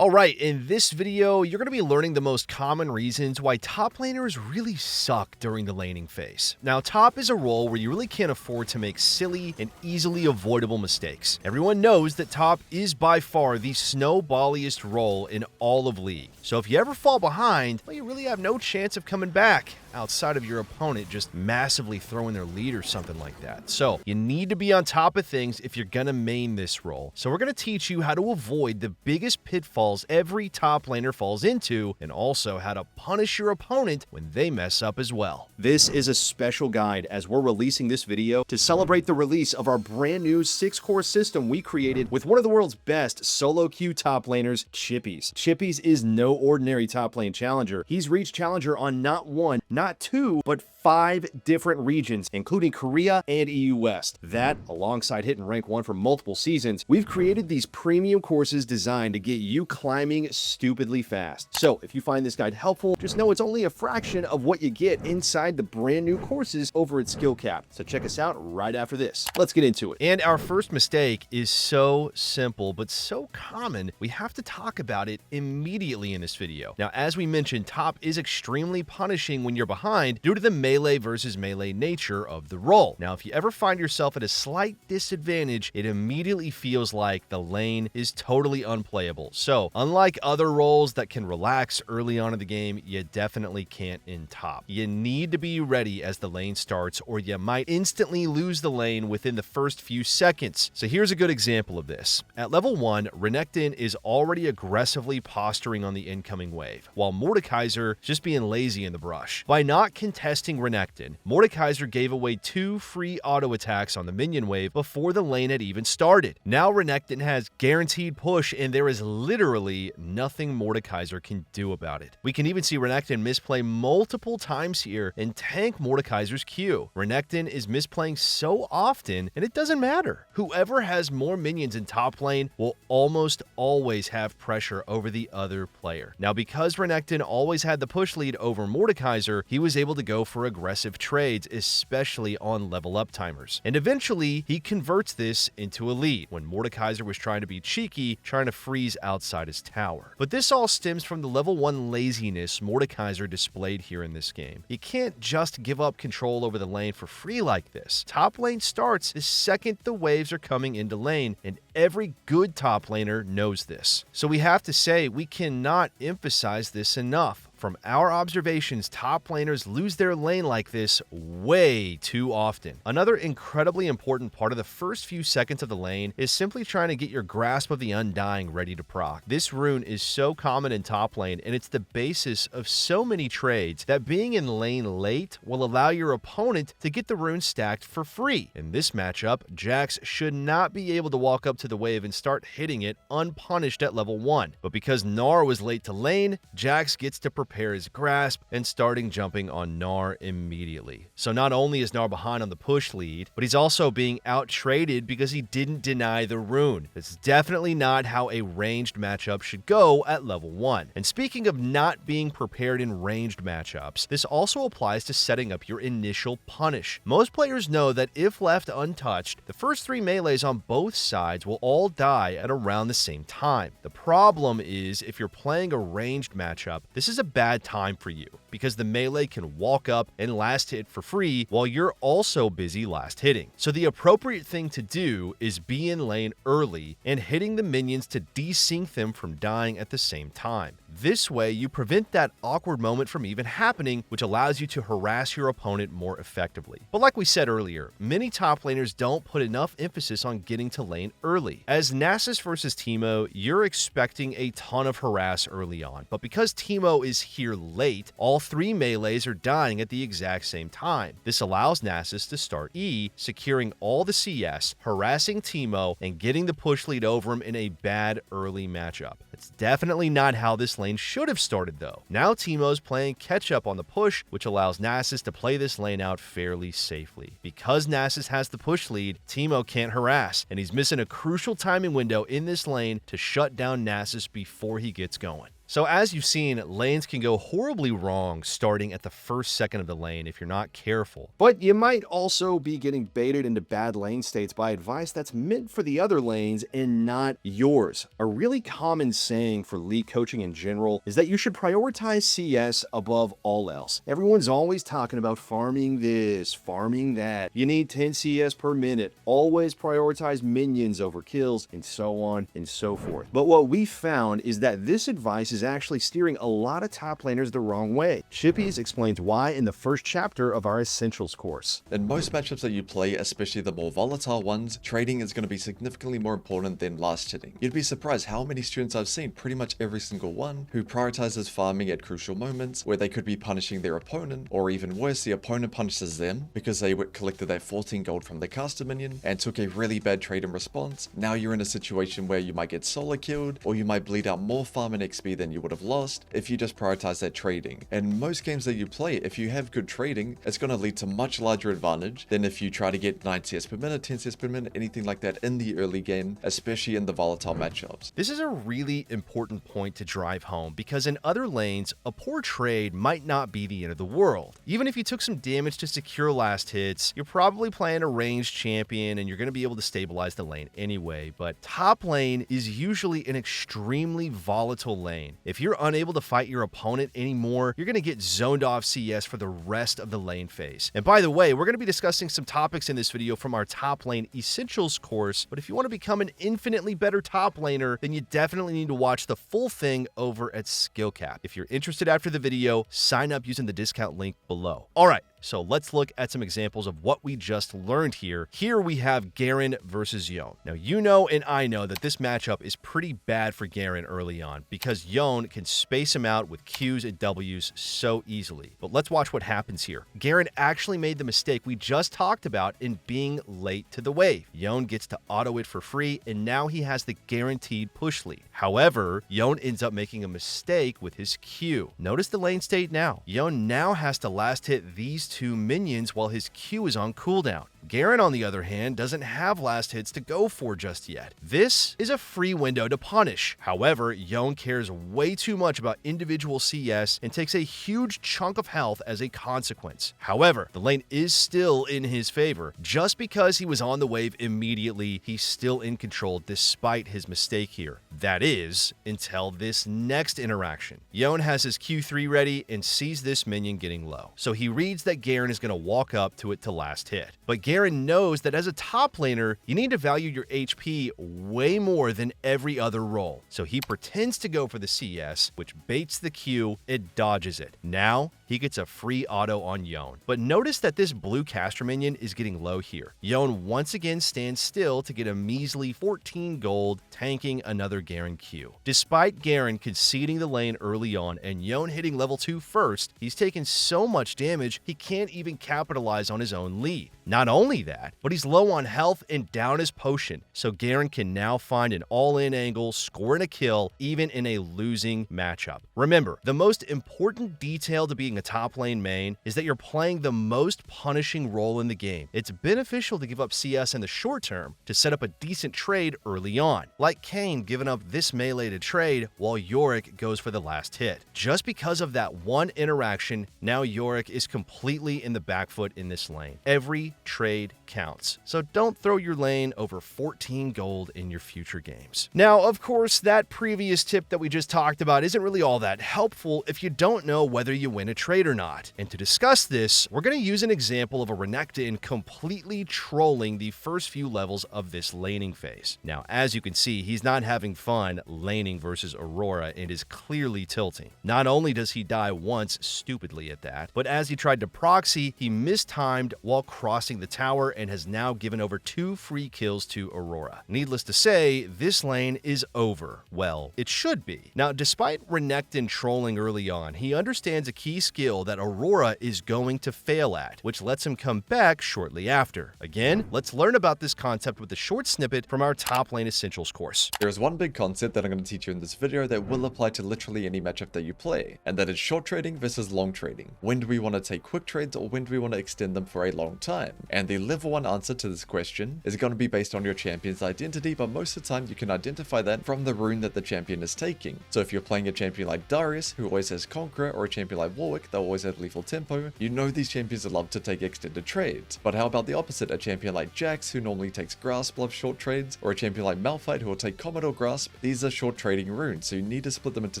Alright, in this video, you're going to be learning the most common reasons why top laners really suck during the laning phase. Now, top is a role where you really can't afford to make silly and easily avoidable mistakes. Everyone knows that top is by far the snowballiest role in all of League. So if you ever fall behind, well, you really have no chance of coming back outside of your opponent just massively throwing their lead or something like that. So you need to be on top of things if you're going to main this role. So we're going to teach you how to avoid the biggest pitfalls every top laner falls into, and also how to punish your opponent when they mess up as well. This is a special guide as we're releasing this video to celebrate the release of our brand new 6-core system we created with one of the world's best solo queue top laners, Chippies. Chippies is no ordinary top lane challenger. He's reached challenger on not one, not two, but 5 different regions, including Korea and EU West. That, alongside hitting rank 1 for multiple seasons, we've created these premium courses designed to get you climbing stupidly fast. So if you find this guide helpful, just know it's only a fraction of what you get inside the brand new courses over at Skill Cap. So check us out right after this. Let's get into it. And our first mistake is so simple, but so common, we have to talk about it immediately in this video. Now, as we mentioned, top is extremely punishing when you're behind due to the melee versus melee nature of the role. Now, if you ever find yourself at a slight disadvantage, it immediately feels like the lane is totally unplayable. So, unlike other roles that can relax early on in the game, you definitely can't in top. You need to be ready as the lane starts, or you might instantly lose the lane within the first few seconds. So here's a good example of this. At level 1, Renekton is already aggressively posturing on the incoming wave, while Mordekaiser just being lazy in the brush. By not contesting Renekton, Mordekaiser gave away 2 free auto attacks on the minion wave before the lane had even started. Now Renekton has guaranteed push, and there is literally nothing Mordekaiser can do about it. We can even see Renekton misplay multiple times here and tank Mordekaiser's Q. Renekton is misplaying so often, and it doesn't matter. Whoever has more minions in top lane will almost always have pressure over the other player. Now, because Renekton always had the push lead over Mordekaiser, he was able to go for aggressive trades, especially on level up timers. And eventually, he converts this into a lead when Mordekaiser was trying to be cheeky, trying to freeze outside his tower. But this all stems from the level 1 laziness Mordekaiser displayed here in this game. You can't just give up control over the lane for free like this. Top lane starts the second the waves are coming into lane, and every good top laner knows this. So we have to say, we cannot emphasize this enough. From our observations, top laners lose their lane like this way too often. Another incredibly important part of the first few seconds of the lane is simply trying to get your Grasp of the Undying ready to proc. This rune is so common in top lane, and it's the basis of so many trades that being in lane late will allow your opponent to get the rune stacked for free. In this matchup, Jax should not be able to walk up to the wave and start hitting it unpunished at level 1. But because Gnar was late to lane, Jax gets to prepare his grasp and starting jumping on Gnar immediately. So not only is Gnar behind on the push lead, but he's also being out-traded because he didn't deny the rune. That's definitely not how a ranged matchup should go at level 1. And speaking of not being prepared in ranged matchups, this also applies to setting up your initial punish. Most players know that if left untouched, the first 3 melees on both sides will all die at around the same time. The problem is, if you're playing a ranged matchup, this is a bad time for you, because the melee can walk up and last hit for free while you're also busy last hitting. So the appropriate thing to do is be in lane early and hitting the minions to desync them from dying at the same time. This way, you prevent that awkward moment from even happening, which allows you to harass your opponent more effectively. But like we said earlier, many top laners don't put enough emphasis on getting to lane early. As Nasus versus Teemo, you're expecting a ton of harass early on, but because Teemo is here late, all 3 melees are dying at the exact same time. This allows Nasus to start E, securing all the CS, harassing Teemo, and getting the push lead over him in a bad early matchup. It's definitely not how this lane should have started though. Now Teemo's playing catch up on the push, which allows Nasus to play this lane out fairly safely. Because Nasus has the push lead, Teemo can't harass, and he's missing a crucial timing window in this lane to shut down Nasus before he gets going. So as you've seen, lanes can go horribly wrong starting at the first second of the lane if you're not careful. But you might also be getting baited into bad lane states by advice that's meant for the other lanes and not yours. A really common saying for league coaching in general is that you should prioritize CS above all else. Everyone's always talking about farming this, farming that. You need 10 CS per minute. Always prioritize minions over kills, and so on and so forth. But what we found is that this advice is actually steering a lot of top laners the wrong way. Chippies explains why in the first chapter of our Essentials course. In most matchups that you play, especially the more volatile ones, trading is going to be significantly more important than last hitting. You'd be surprised how many students I've seen, pretty much every single one, who prioritizes farming at crucial moments where they could be punishing their opponent, or even worse, the opponent punishes them because they collected that 14 gold from the caster minion and took a really bad trade in response. Now you're in a situation where you might get solo killed, or you might bleed out more farm and XP than you would have lost if you just prioritize that trading. And most games that you play, if you have good trading, it's going to lead to much larger advantage than if you try to get 9 CS per minute, 10 CS per minute, anything like that in the early game, especially in the volatile matchups. This is a really important point to drive home because in other lanes, a poor trade might not be the end of the world. Even if you took some damage to secure last hits, you're probably playing a ranged champion and you're going to be able to stabilize the lane anyway, but top lane is usually an extremely volatile lane. If you're unable to fight your opponent anymore, you're going to get zoned off CS for the rest of the lane phase. And by the way, we're going to be discussing some topics in this video from our top lane essentials course, but if you want to become an infinitely better top laner, then you definitely need to watch the full thing over at SkillCap. If you're interested after the video, sign up using the discount link below. All right. So let's look at some examples of what we just learned here. Here we have Garen versus Yone. Now you know and I know that this matchup is pretty bad for Garen early on because Yone can space him out with Qs and Ws so easily. But let's watch what happens here. Garen actually made the mistake we just talked about in being late to the wave. Yone gets to auto it for free and now he has the guaranteed push lead. However, Yone ends up making a mistake with his Q. Notice the lane state now. Yone now has to last hit these two minions while his Q is on cooldown. Garen, on the other hand, doesn't have last hits to go for just yet. This is a free window to punish. However, Yone cares way too much about individual CS and takes a huge chunk of health as a consequence. However, the lane is still in his favor. Just because he was on the wave immediately, he's still in control despite his mistake here. That is, until this next interaction. Yone has his Q3 ready and sees this minion getting low. So he reads that Garen is going to walk up to it to last hit. But Garen knows that as a top laner, you need to value your HP way more than every other role. So he pretends to go for the CS, which baits the Q, it dodges it. Now, he gets a free auto on Yone. But notice that this blue caster minion is getting low here. Yone once again stands still to get a measly 14 gold, tanking another Garen Q. Despite Garen conceding the lane early on and Yone hitting level 2 first, he's taken so much damage he can't even capitalize on his own lead. Not only that, but he's low on health and down his potion, so Garen can now find an all-in angle, scoring a kill, even in a losing matchup. Remember, the most important detail to being a top lane main is that you're playing the most punishing role in the game. It's beneficial to give up CS in the short term to set up a decent trade early on, like Kayn giving up this melee to trade while Yorick goes for the last hit. Just because of that one interaction, now Yorick is completely in the back foot in this lane. Every trade counts, so don't throw your lane over 14 gold in your future games. Now, of course, that previous tip that we just talked about isn't really all that helpful if you don't know whether you win a trade or not. And to discuss this, we're going to use an example of a Renekton completely trolling the first few levels of this laning phase. Now, as you can see, he's not having fun laning versus Aurora and is clearly tilting. Not only does he die once stupidly at that, but as he tried to proxy, he mistimed while crossing the tower and has now given over 2 free kills to Aurora. Needless to say, this lane is over. Well, it should be. Now, despite Renekton trolling early on, he understands a key skill that Aurora is going to fail at, which lets him come back shortly after. Again, let's learn about this concept with a short snippet from our top lane essentials course. There is one big concept that I'm going to teach you in this video that will apply to literally any matchup that you play, and that is short trading versus long trading. When do we want to take quick trades or when do we want to extend them for a long time? time. And the level 1 answer to this question is going to be based on your champion's identity, but most of the time you can identify that from the rune that the champion is taking. So if you're playing a champion like Darius, who always has Conqueror, or a champion like Warwick, that always has Lethal Tempo, you know these champions love to take extended trades. But how about the opposite, a champion like Jax, who normally takes Grasp, loves short trades, or a champion like Malphite, who will take Commodore Grasp? These are short trading runes, so you need to split them into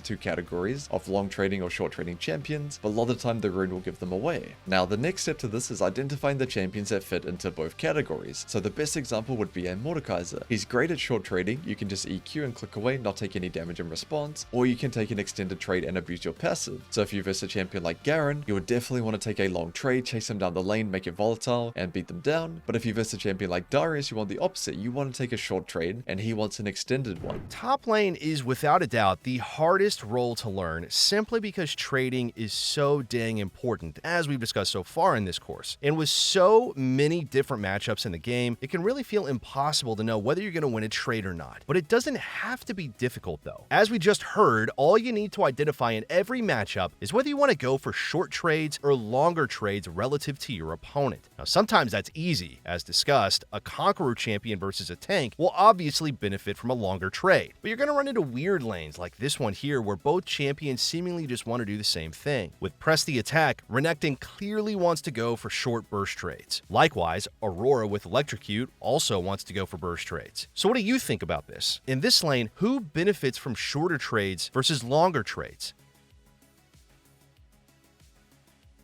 two categories of long trading or short trading champions, but a lot of the time the rune will give them away. Now the next step to this is identifying the champions that fit into both categories. So the best example would be a Mordekaiser. He's great at short trading, you can just EQ and click away, not take any damage in response, or you can take an extended trade and abuse your passive. So if you verse a champion like Garen, you would definitely want to take a long trade, chase him down the lane, make it volatile, and beat them down. But if you verse a champion like Darius, you want the opposite. You want to take a short trade, and he wants an extended one. Top lane is without a doubt the hardest role to learn simply because trading is so dang important, as we've discussed so far in this course. And with so many different matchups in the game, it can really feel impossible to know whether you're going to win a trade or not. But it doesn't have to be difficult though. As we just heard, all you need to identify in every matchup is whether you want to go for short trades or longer trades relative to your opponent. Now sometimes that's easy. As discussed, a Conqueror champion versus a tank will obviously benefit from a longer trade. But you're going to run into weird lanes like this one here where both champions seemingly just want to do the same thing. With Press the Attack, Renekton clearly wants to go for short burst trades. Likewise, Aurora with Electrocute also wants to go for burst trades. So what do you think about this? In this lane, who benefits from shorter trades versus longer trades?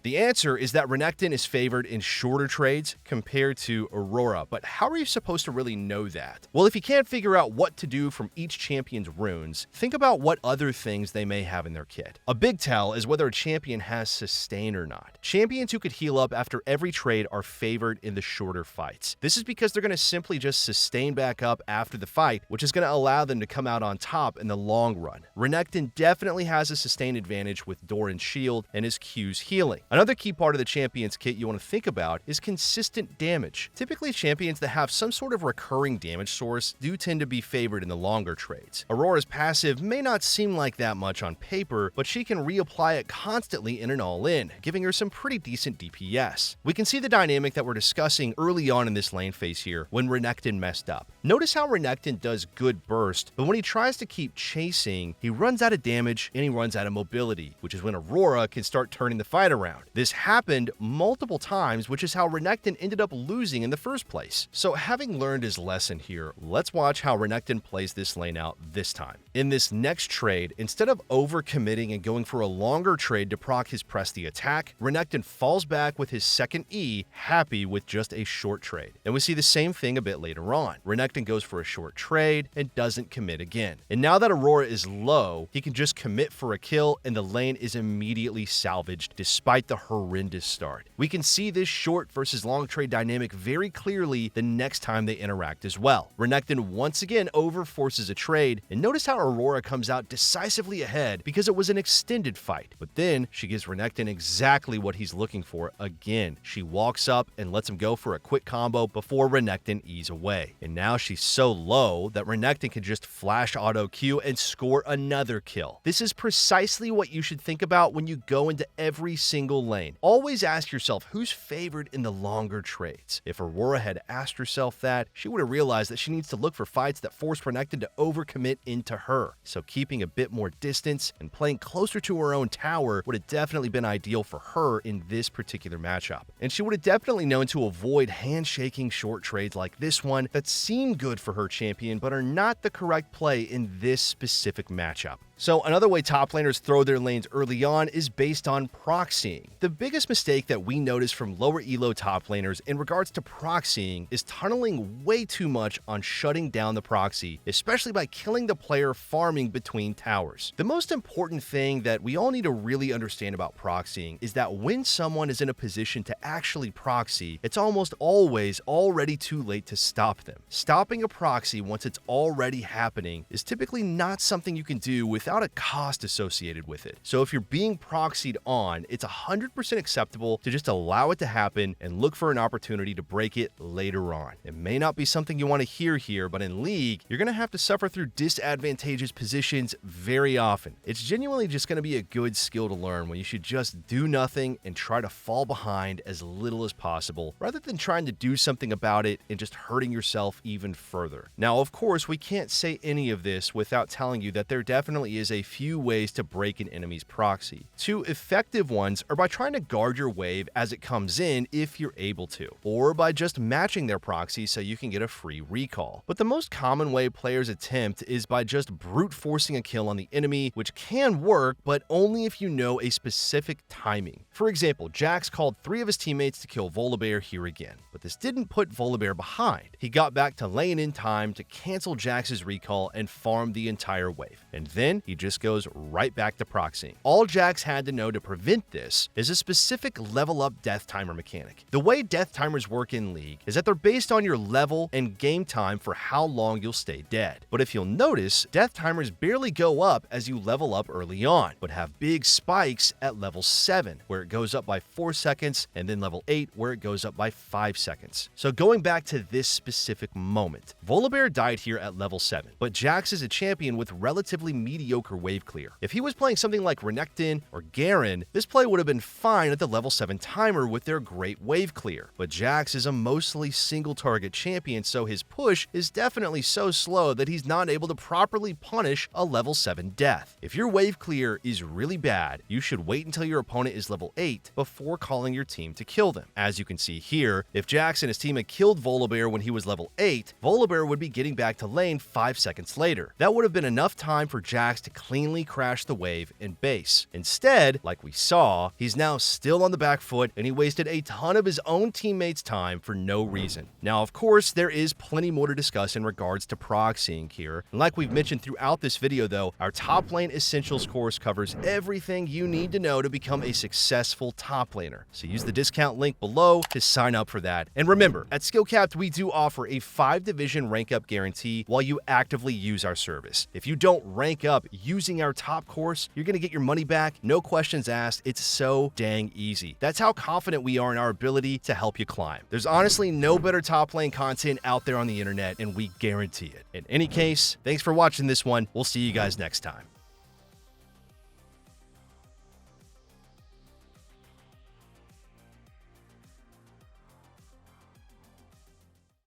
The answer is that Renekton is favored in shorter trades compared to Aurora, but how are you supposed to really know that? Well, if you can't figure out what to do from each champion's runes, think about what other things they may have in their kit. A big tell is whether a champion has sustain or not. Champions who could heal up after every trade are favored in the shorter fights. This is because they're going to simply just sustain back up after the fight, which is going to allow them to come out on top in the long run. Renekton definitely has a sustain advantage with Doran's shield and his Q's healing. Another key part of the champion's kit you want to think about is consistent damage. Typically, champions that have some sort of recurring damage source do tend to be favored in the longer trades. Aurora's passive may not seem like that much on paper, but she can reapply it constantly in an all-in, giving her some pretty decent DPS. We can see the dynamic that we're discussing early on in this lane phase here when Renekton messed up. Notice how Renekton does good burst, but when he tries to keep chasing, he runs out of damage and he runs out of mobility, which is when Aurora can start turning the fight around. This happened multiple times, which is how Renekton ended up losing in the first place. So having learned his lesson here, let's watch how Renekton plays this lane out this time. In this next trade, instead of overcommitting and going for a longer trade to proc his Press the Attack, Renekton falls back with his second E, happy with just a short trade. And we see the same thing a bit later on. Renekton goes for a short trade and doesn't commit again. And now that Aurora is low, he can just commit for a kill and the lane is immediately salvaged despite the horrendous start. We can see this short versus long trade dynamic very clearly the next time they interact as well. Renekton once again overforces a trade, and notice how Aurora comes out decisively ahead because it was an extended fight. But then she gives Renekton exactly what he's looking for again. She walks up and lets him go for a quick combo before Renekton ease away. And now she's so low that Renekton can just flash auto Q and score another kill. This is precisely what you should think about when you go into every single lane. Always ask yourself who's favored in the longer trades. If Aurora had asked herself that, she would have realized that she needs to look for fights that force Renekton to overcommit into her. So keeping a bit more distance and playing closer to her own tower would have definitely been ideal for her in this particular matchup. And she would have definitely known to avoid handshaking short trades like this one that seem good for her champion but are not the correct play in this specific matchup. So another way top laners throw their lanes early on is based on proxying. The biggest mistake that we notice from lower elo top laners in regards to proxying is tunneling way too much on shutting down the proxy, especially by killing the player farming between towers. The most important thing that we all need to really understand about proxying is that when someone is in a position to actually proxy, it's almost always already too late to stop them. Stopping a proxy once it's already happening is typically not something you can do with without a cost associated with it. So if you're being proxied on, it's 100% acceptable to just allow it to happen and look for an opportunity to break it later on. It may not be something you want to hear here, but in League, you're going to have to suffer through disadvantageous positions very often. It's genuinely just going to be a good skill to learn when you should just do nothing and try to fall behind as little as possible, rather than trying to do something about it and just hurting yourself even further. Now, of course, we can't say any of this without telling you that there definitely is a few ways to break an enemy's proxy. Two effective ones are by trying to guard your wave as it comes in if you're able to, or by just matching their proxy so you can get a free recall. But the most common way players attempt is by just brute forcing a kill on the enemy, which can work, but only if you know a specific timing. For example, Jax called 3 of his teammates to kill Volibear here again, but this didn't put Volibear behind. He got back to lane in time to cancel Jax's recall and farm the entire wave, and then he just goes right back to proxying. All Jax had to know to prevent this is a specific level up death timer mechanic. The way death timers work in League is that they're based on your level and game time for how long you'll stay dead. But if you'll notice, death timers barely go up as you level up early on, but have big spikes at level 7, where it goes up by 4 seconds, and then level 8, where it goes up by 5 seconds. So going back to this specific moment, Volibear died here at level 7, but Jax is a champion with relatively mediocre wave clear. If he was playing something like Renekton or Garen, this play would have been fine at the level 7 timer with their great wave clear. But Jax is a mostly single target champion, so his push is definitely so slow that he's not able to properly punish a level 7 death. If your wave clear is really bad, you should wait until your opponent is level 8 before calling your team to kill them. As you can see here, if Jax and his team had killed Volibear when he was level 8, Volibear would be getting back to lane 5 seconds later. That would have been enough time for Jax to cleanly crash the wave and base. Instead, like we saw, he's now still on the back foot and he wasted a ton of his own teammates' time for no reason. Now, of course, there is plenty more to discuss in regards to proxying here. And like we've mentioned throughout this video though, our top lane essentials course covers everything you need to know to become a successful top laner. So use the discount link below to sign up for that. And remember, at SkillCapped, we do offer a 5-division rank up guarantee while you actively use our service. If you don't rank up using our top course, you're gonna get your money back, no questions asked. It's so dang easy. That's how confident we are in our ability to help you climb. There's honestly no better top lane content out there on the internet, and we guarantee it. In any case, thanks for watching this one. We'll see you guys next time.